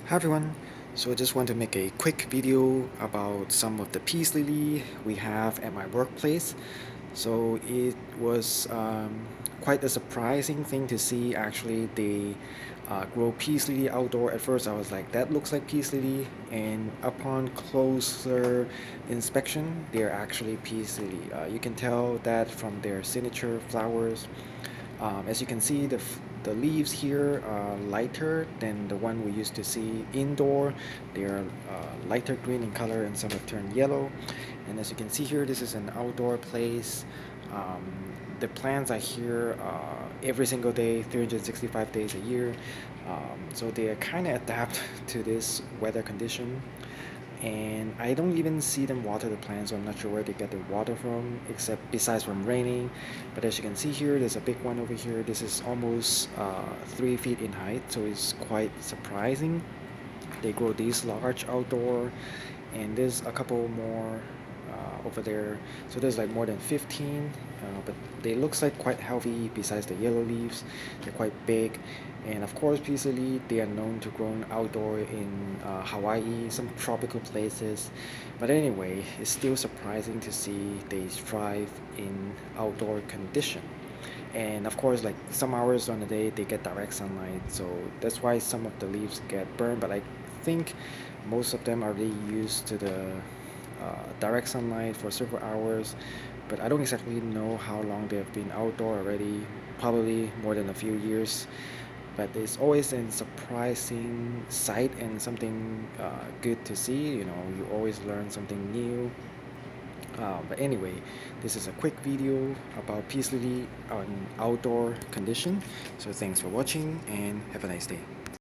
Hi everyone, so I just want to make a quick video about some of the peace lily we have at my workplace. So it was quite a surprising thing to see. Actually, they grow peace lily outdoor. At first I was like, that looks like peace lily, and upon closer inspection they're actually peace lily. You can tell that from their signature flowers. As you can see, the leaves here are lighter than the one we used to see indoor. They are lighter green in color, and some have turned yellow. And as you can see here, this is an outdoor place. Um, the plants are here every single day, 365 days a year. So they are kind of adapt to this weather condition, and I don't even see them water the plants, so I'm not sure where they get the water from, except besides from raining. But as you can see here, there's a big one over here. This is almost 3 feet in height, so it's quite surprising. They grow these large outdoor, and there's a couple more over there. So there's like more than 15, but they looks like quite healthy. Besides the yellow leaves, they're quite big. And of course, peace lily, they are known to grow outdoor in Hawaii, some tropical places. But anyway, it's still surprising to see they thrive in outdoor condition. And of course, like some hours on the day they get direct sunlight, so that's why some of the leaves get burned. But I think most of them are really used to the direct sunlight for several hours. But I don't exactly know how long they have been outdoor already, probably more than a few years. But it's always a surprising sight and something good to see. You always learn something new. But anyway, this is a quick video about peace lily on outdoor condition. So thanks for watching and have a nice day.